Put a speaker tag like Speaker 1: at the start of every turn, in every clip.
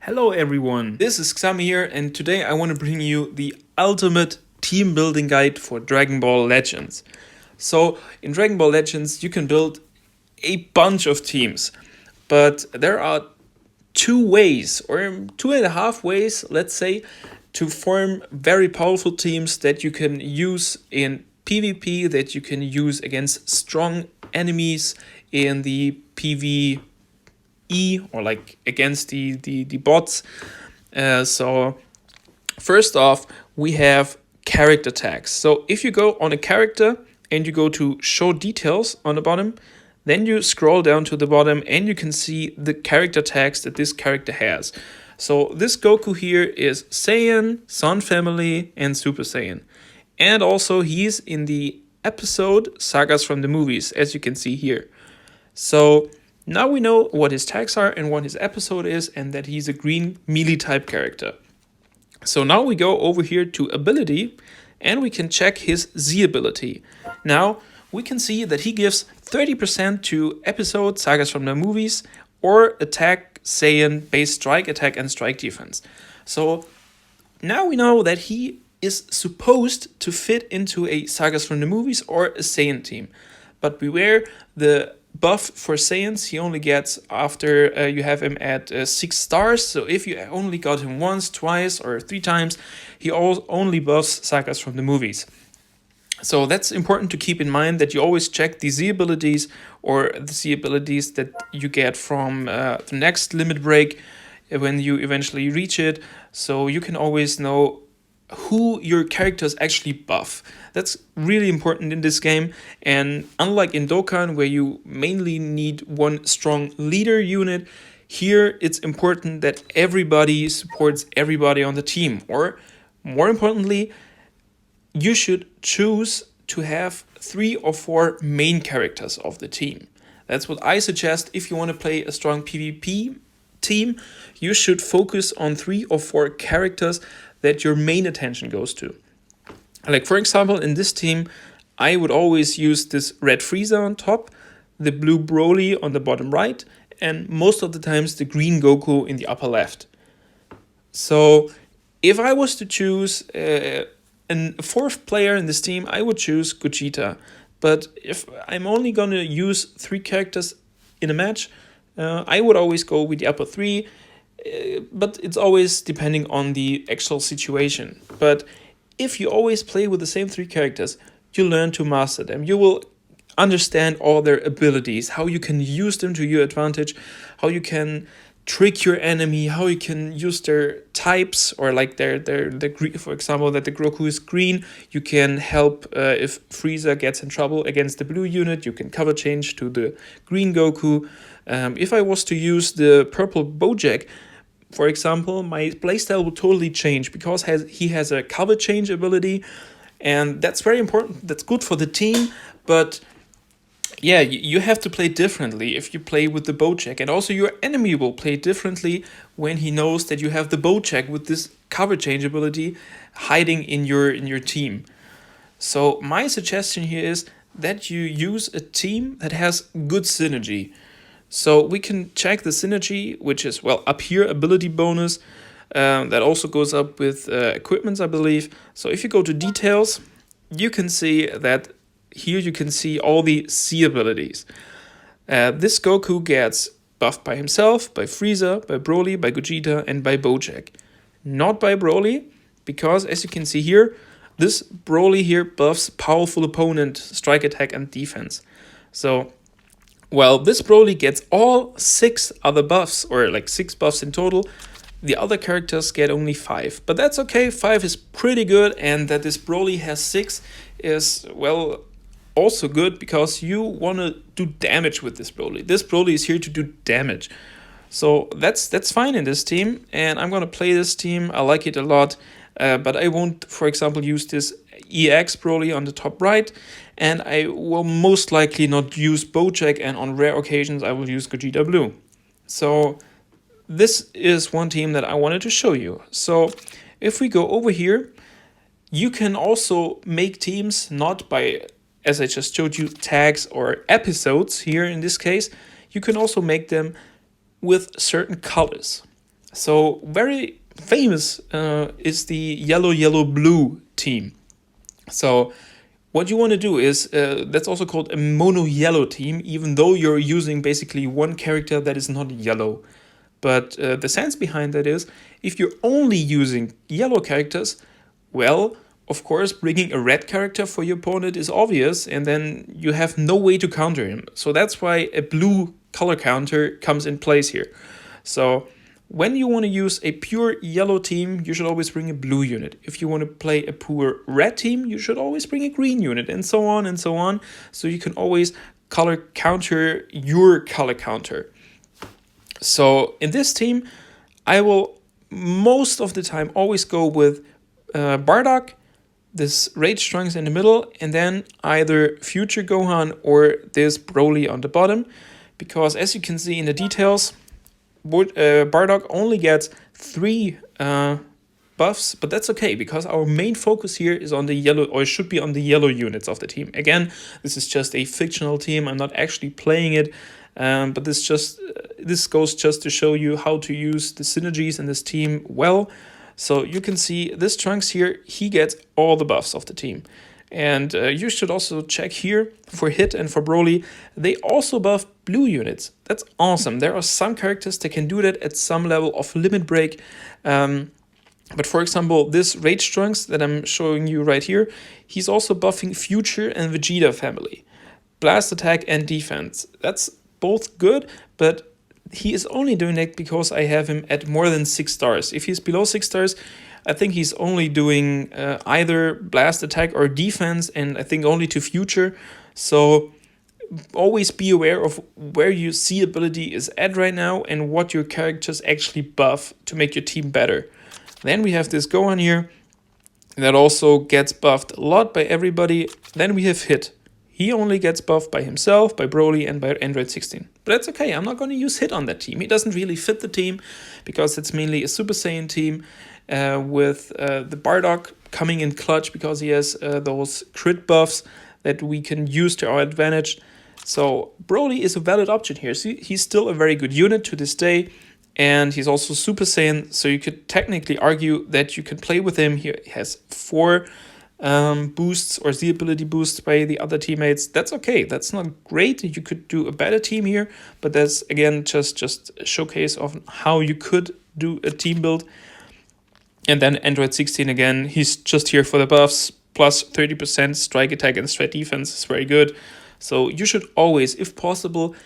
Speaker 1: Hello everyone, this is Xami here, and today I want to bring you the ultimate team building guide for Dragon Ball Legends. So in Dragon Ball Legends you can build a bunch of teams, but there are two ways or 2.5 ways, let's say, to form very powerful teams that you can use in PvP, that you can use against strong enemies in the PvE or like against the bots. So first off, we have character tags. So if you go on a character and you go to show details on the bottom, then you scroll down to the bottom and you can see the character tags that this character has. So this Goku here is Saiyan, Sun Family, and Super Saiyan. And also he's in the episode Sagas from the Movies, as you can see here. So now we know what his tags are and what his episode is, and that he's a green melee type character. So now we go over here to ability and we can check his Z ability. Now we can see that he gives 30% to episode Sagas from the Movies or attack Saiyan base strike attack and strike defense. So now we know that he is supposed to fit into a Sagas from the Movies or a Saiyan team. But beware, the buff for Saiyans he only gets after you have him at 6 stars. So if you only got him once, twice, or 3 times, he only buffs Sagas from the Movies. So that's important to keep in mind, that you always check the Z abilities or the Z abilities that you get from the next limit break when you eventually reach it. So you can always know who your characters actually buff. That's really important in this game, and unlike in Dokkan where you mainly need one strong leader unit, here it's important that everybody supports everybody on the team, or more importantly, you should choose to have 3 or 4 main characters of the team. That's what I suggest. If you want to play a strong PvP team, you should focus on 3 or 4 characters that your main attention goes to. Like for example, in this team, I would always use this red Frieza on top, the blue Broly on the bottom right, and most of the times the green Goku in the upper left. So if I was to choose a 4th player in this team, I would choose Gogeta. But if I'm only gonna use 3 characters in a match, I would always go with the upper 3. But it's always depending on the actual situation. But if you always play with the same 3 characters, you learn to master them. You will understand all their abilities, how you can use them to your advantage, how you can trick your enemy, how you can use their types, or like their for example, that the Goku is green, you can help if Frieza gets in trouble against the blue unit, you can cover change to the green Goku. If I was to use the purple Bojack, for example, my playstyle will totally change because he has a cover change ability, and that's very important. That's good for the team, but yeah, you have to play differently if you play with the Bojack, and also your enemy will play differently when he knows that you have the Bojack with this cover change ability hiding in your team. So my suggestion here is that you use a team that has good synergy. So we can check the synergy, which is, well, up here, ability bonus. That also goes up with equipments, I believe. So if you go to details, you can see that here you can see all the C abilities. This Goku gets buffed by himself, by Frieza, by Broly, by Gogeta, and by Bojack. Not by Broly, because as you can see here, this Broly here buffs powerful opponent, strike attack, and defense. So well, this Broly gets all 6 other buffs, or like 6 buffs in total. The other characters get only 5. But that's okay, 5 is pretty good, and that this Broly has 6 is, well, also good because you want to do damage with this Broly. This Broly is here to do damage. So that's fine in this team, and I'm going to play this team. I like it a lot, but I won't, for example, use this EX Broly on the top right, and I will most likely not use Bojack, and on rare occasions I will use gogetablue. So this is one team that I wanted to show you. So if we go over here, you can also make teams not by, as I just showed you, tags or episodes here in this case. You can also make them with certain colors. So very famous is the yellow-yellow-blue team. So what you want to do is, that's also called a mono-yellow team, even though you're using basically one character that is not yellow. But the sense behind that is, if you're only using yellow characters, well, of course, bringing a red character for your opponent is obvious, and then you have no way to counter him. So that's why a blue color counter comes in place here. So when you want to use a pure yellow team, you should always bring a blue unit. If you want to play a pure red team, you should always bring a green unit, and so on and so on. So you can always color counter your color counter. So in this team, I will most of the time always go with Bardock, this Rage Trunks in the middle, and then either Future Gohan or this Broly on the bottom. Because as you can see in the details, Bardock only gets 3 buffs, but that's okay because our main focus here is on the yellow, or it should be on the yellow units of the team. Again, this is just a fictional team. I'm not actually playing it, but this goes just to show you how to use the synergies in this team well. So you can see this Trunks here, he gets all the buffs of the team. And you should also check here for Hit and for Broly. They also buff blue units. That's awesome. There are some characters that can do that at some level of limit break. But for example, this Rage Trunks that I'm showing you right here, he's also buffing Future and Vegeta family. Blast attack and defense. That's both good, but he is only doing that because I have him at more than 6 stars. If he's below 6 stars, I think he's only doing either blast attack or defense, and I think only to Future. So always be aware of where your C ability is at right now and what your characters actually buff to make your team better. Then we have this Gohan here that also gets buffed a lot by everybody. Then we have Hit. He only gets buffed by himself, by Broly, and by Android 16. But that's okay, I'm not going to use Hit on that team. He doesn't really fit the team because it's mainly a Super Saiyan team with the Bardock coming in clutch because he has those crit buffs that we can use to our advantage. So Broly is a valid option here. So he's still a very good unit to this day. And he's also Super Saiyan, so you could technically argue that you can play with him. He has 4 boosts or Z ability boosts by the other teammates. That's okay. That's not great. You could do a better team here, but that's again just a showcase of how you could do a team build. And then Android 16 again, he's just here for the buffs, plus 30% strike attack and strike defense is very good. So you should always, if possible,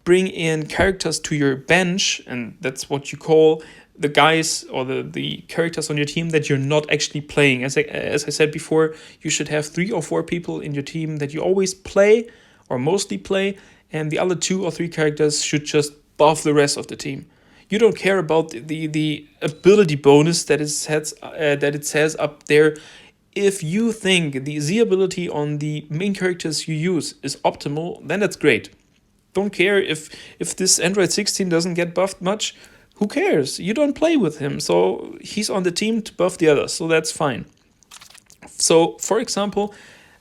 Speaker 1: bring in characters to your bench, and that's what you call the guys or the characters on your team that you're not actually playing. As I said before, you should have 3 or 4 people in your team that you always play or mostly play, and the other 2 or 3 characters should just buff the rest of the team. You don't care about the ability bonus that it says up there. If you think the Z ability on the main characters you use is optimal, then that's great. Don't care if this Android 16 doesn't get buffed much. Who cares? You don't play with him, so he's on the team to buff the others, so that's fine. So, for example,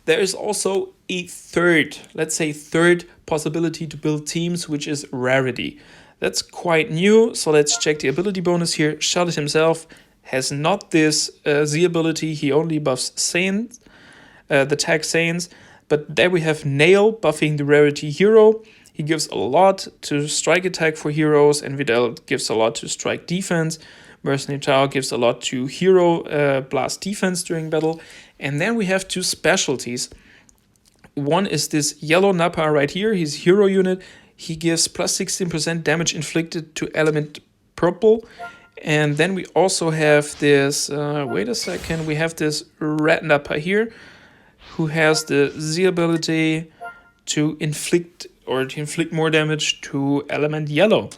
Speaker 1: there is also a third possibility to build teams, which is rarity. That's quite new, so let's check the ability bonus here. Charlotte himself has not this Z ability, he only buffs Saiyans, the tag Saiyans, but there we have Nail buffing the rarity hero. He gives a lot to strike attack for heroes, and Videl gives a lot to strike defense. Mercenary Tao gives a lot to hero blast defense during battle. And then we have 2 specialties. One is this yellow Nappa right here, his hero unit. He gives plus 16% damage inflicted to element purple. And then we also have this, we have this red Nappa here, who has the Z ability to inflict more damage to element yellow.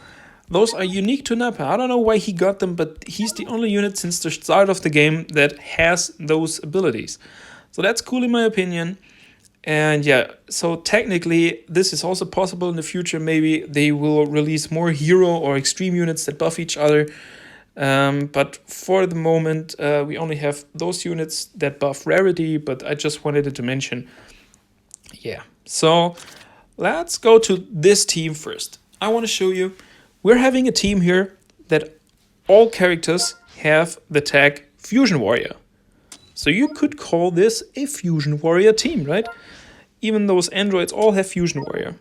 Speaker 1: Those are unique to Nappa. I don't know why he got them, but he's the only unit since the start of the game that has those abilities. So that's cool in my opinion. And yeah, so technically this is also possible in the future. Maybe they will release more hero or extreme units that buff each other. But for the moment, we only have those units that buff rarity, but I just wanted to mention. Yeah, so let's go to this team first. I want to show you we're having a team here that all characters have the tag Fusion Warrior. So you could call this a Fusion Warrior team, right? Even those androids all have Fusion Warrior.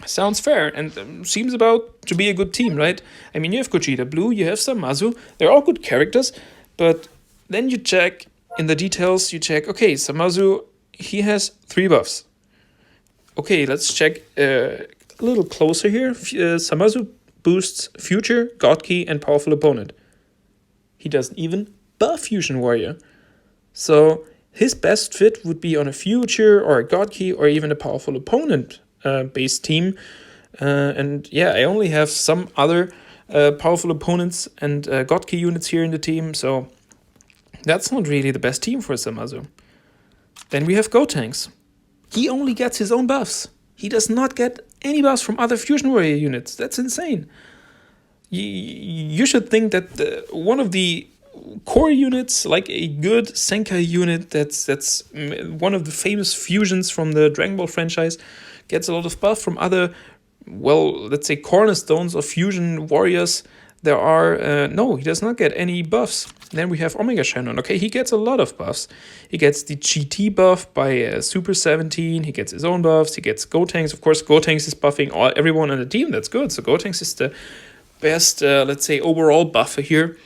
Speaker 1: Sounds fair and seems about to be a good team, right? I mean, you have gogetablue, you have Zamasu, they're all good characters, but then you check in the details, you check, okay, Zamasu, he has 3 buffs. Okay, let's check a little closer here. Zamasu boosts Future, God Key, and Powerful Opponent. He doesn't even buff Fusion Warrior. So his best fit would be on a Future or a God Key or even a Powerful Opponent based team. And yeah, I only have some other Powerful Opponents and God Key units here in the team, so that's not really the best team for Zamasu. Then we have Gotenks. He only gets his own buffs. He does not get any buffs from other Fusion Warrior units. That's insane. You should think that one of the core units, like a good Zenkai unit that's one of the famous fusions from the Dragon Ball franchise, gets a lot of buff from other, well, let's say cornerstones of Fusion Warriors. There are, no, he does not get any buffs. Then we have Omega Shannon. Okay, he gets a lot of buffs. He gets the GT buff by Super 17. He gets his own buffs. He gets Gotenks. Of course, Gotenks is buffing everyone on the team. That's good. So Gotenks is the best, let's say, overall buffer here.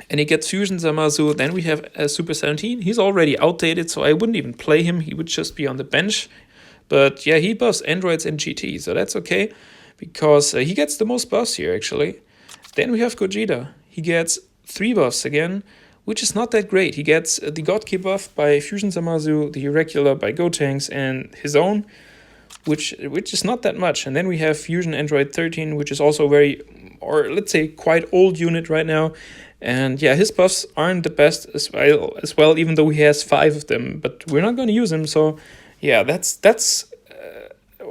Speaker 1: And he gets Fusion Zamasu. Then we have Super 17. He's already outdated, so I wouldn't even play him. He would just be on the bench. But yeah, he buffs androids and GT, so that's okay. Because he gets the most buffs here, actually. Then we have Gogeta. He gets 3 buffs again, which is not that great. He gets the God Key buff by Fusion Zamasu, the Irregular by Gotenks, and his own, which is not that much. And then we have Fusion Android 13, which is also very, or let's say quite old unit right now. And yeah, his buffs aren't the best as well, even though he has 5 of them. But we're not going to use them, so yeah, that's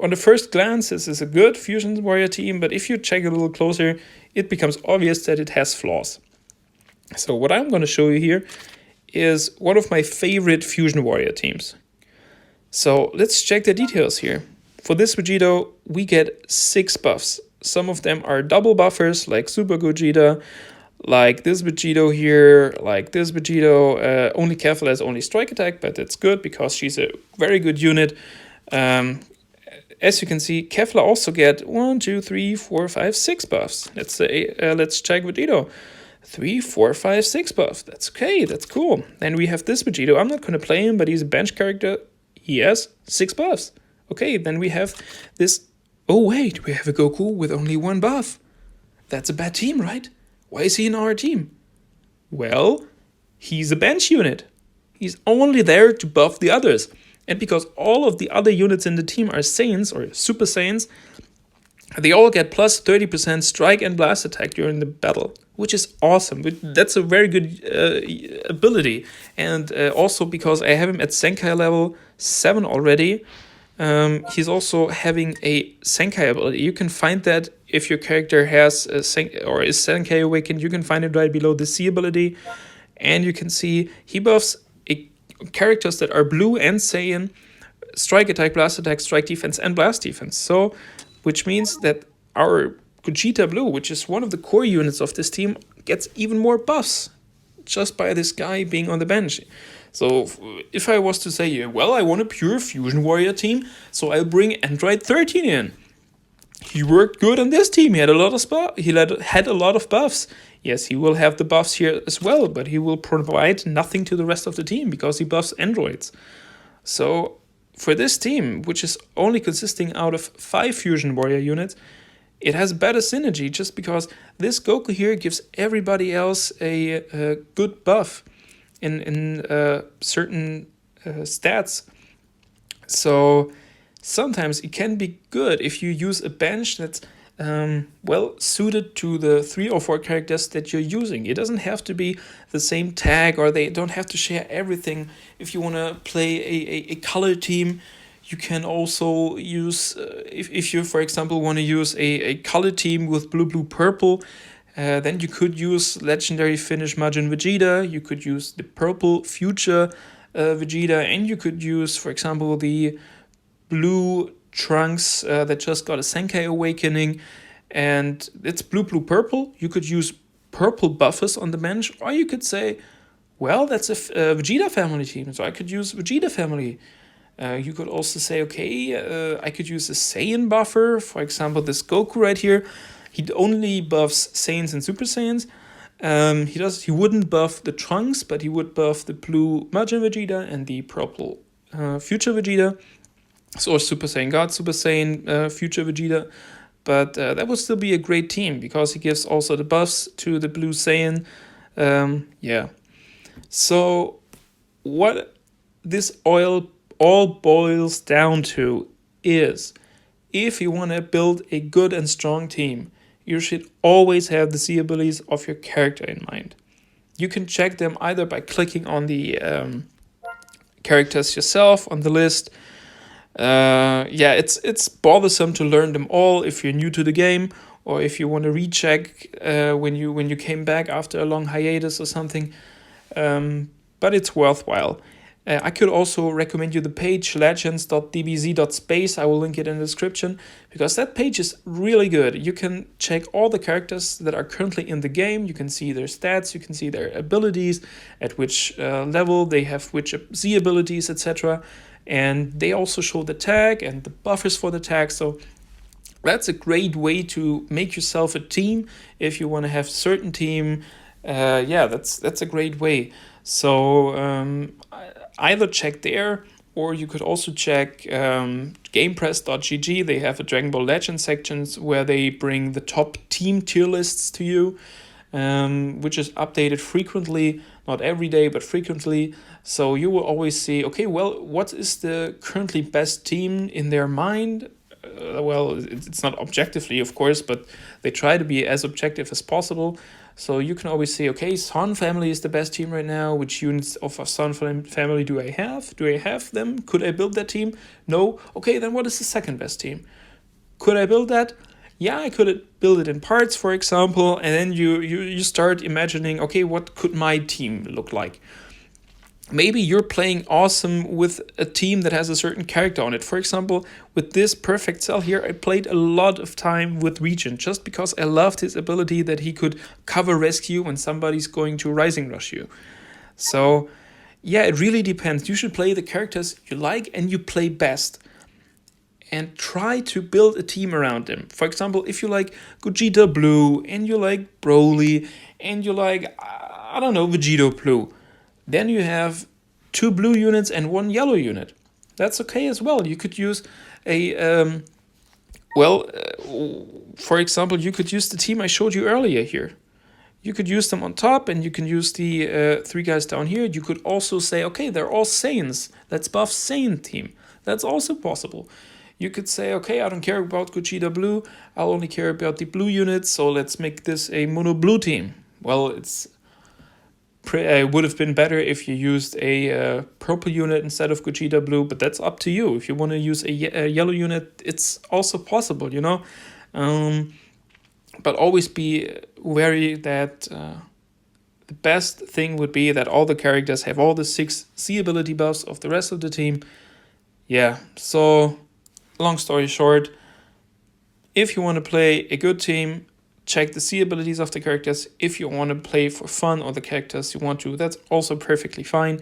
Speaker 1: on the first glance, this is a good Fusion Warrior team, but if you check a little closer, it becomes obvious that it has flaws. So what I'm going to show you here is one of my favorite Fusion Warrior teams. So let's check the details here. For this Vegito, we get 6 buffs. Some of them are double buffers, like Super Gogeta, like this Vegito here, like this Vegito. Only Kefla has only strike attack, but that's good because she's a very good unit. As you can see, Kefla also get 1, 2, 3, 4, 5, 6 buffs. Let's say, let's check Vegito. 3, 4, 5, 6 buffs. That's okay, that's cool. Then we have this Vegito. I'm not going to play him, but he's a bench character. He has 6 buffs. Okay, then we have this. Oh wait, we have a Goku with only 1 buff. That's a bad team, right? Why is he in our team? Well, he's a bench unit. He's only there to buff the others. And because all of the other units in the team are Saiyans or Super Saiyans, they all get plus 30% strike and blast attack during the battle, which is awesome. That's a very good ability. And also because I have him at Zenkai level 7 already, he's also having a Zenkai ability. You can find that if your character has a is Zenkai awakened, you can find it right below the C ability. And you can see he buffs characters that are blue and Saiyan, strike attack, blast attack, strike defense, and blast defense. So, which means that our gogetablue, which is one of the core units of this team, gets even more buffs just by this guy being on the bench. So, if I was to say, well, I want a pure Fusion Warrior team, so I'll bring Android 13 in. He worked good on this team. He had a lot of buffs. Yes, he will have the buffs here as well, but he will provide nothing to the rest of the team because he buffs androids. So for this team, which is only consisting out of 5 Fusion Warrior units, it has better synergy just because this Goku here gives everybody else a good buff in certain stats. So sometimes it can be good if you use a bench that's well suited to the 3 or 4 characters that you're using. It doesn't have to be the same tag, or they don't have to share everything. If you want to play a color team, you can also use, if you, for example, want to use a color team with blue, purple, then you could use Legendary Finish Majin Vegeta, you could use the purple Future Vegeta, and you could use, for example, the blue Trunks that just got a Zenkai Awakening. and it's blue, blue, purple. You could use purple buffers on the bench, or you could say, well, that's a Vegeta family team, so I could use Vegeta family. You could also say, okay, I could use a Saiyan buffer. For example, this Goku right here, he only buffs Saiyans and Super Saiyans. He wouldn't buff the Trunks, but he would buff the blue Majin Vegeta and the purple Future Vegeta. So Super Saiyan God, Super Saiyan Future Vegeta. But that would still be a great team because he gives also the buffs to the blue Saiyan. Yeah. So what this all boils down to is, if you want to build a good and strong team, you should always have the C abilities of your character in mind. You can check them either by clicking on the characters yourself on the list. Yeah, it's bothersome to learn them all if you're new to the game, or if you want to recheck when you came back after a long hiatus or something. But it's worthwhile. I could also recommend you the page legends.dbz.space. I will link it in the description, because that page is really good. You can check all the characters that are currently in the game. You can see their stats, you can see their abilities, at which level they have which Z abilities, etc. And they also show the tag and the buffers for the tag. So that's a great way to make yourself a team if you want to have a certain team. Yeah, that's a great way. So either check there, or you could also check gamepress.gg. They have a Dragon Ball Legends sections where they bring the top team tier lists to you, which is updated frequently, not every day, but frequently. So you will always see, okay, well, what is the currently best team in their mind? Well, it's not objectively, of course, but they try to be as objective as possible. So you can always say, okay, Son family is the best team right now. Which units of a Son family do I have? Do I have them? Could I build that team? No. Okay, then what is the second best team? Could I build that? Yeah, I could build it in parts, for example. And then you start imagining, okay, what could my team look like? Maybe you're playing awesome with a team that has a certain character on it. For example, with this Perfect Cell here, I played a lot of time with Regent just because I loved his ability that he could cover rescue when somebody's going to Rising Rush you. So, yeah, it really depends. You should play the characters you like and you play best. And try to build a team around them. For example, if you like gogetablue and you like Broly and you like, I don't know, Vegetablue, then you have 2 blue units and 1 yellow unit. That's okay as well. You could use a, for example, you could use the team I showed you earlier here. You could use them on top, and you can use the 3 guys down here. You could also say, okay, they're all Saiyans. Let's buff Saiyan team. That's also possible. You could say, okay, I don't care about gogetablue. I'll only care about the blue units, so let's make this a mono blue team. Well, it would have been better if you used a purple unit instead of gogetablue, but that's up to you. If you want to use a yellow unit, it's also possible, you know. But always be wary that the best thing would be that all the characters have all the 6 C ability buffs of the rest of the team. Yeah, so long story short, if you want to play a good team, check the C abilities of the characters. If you want to play for fun or the characters you want to, that's also perfectly fine.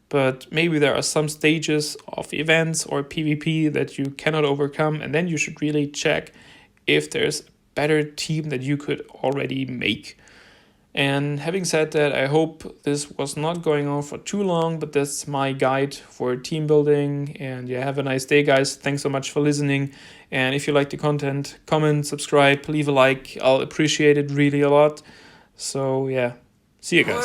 Speaker 1: But maybe there are some stages of events or PvP that you cannot overcome, and then you should really check if there's a better team that you could already make. And having said that, I hope this was not going on for too long, but that's my guide for team building. And yeah, have a nice day, guys. Thanks so much for listening. And if you like the content, comment, subscribe, leave a like. I'll appreciate it really a lot. So yeah, see you guys.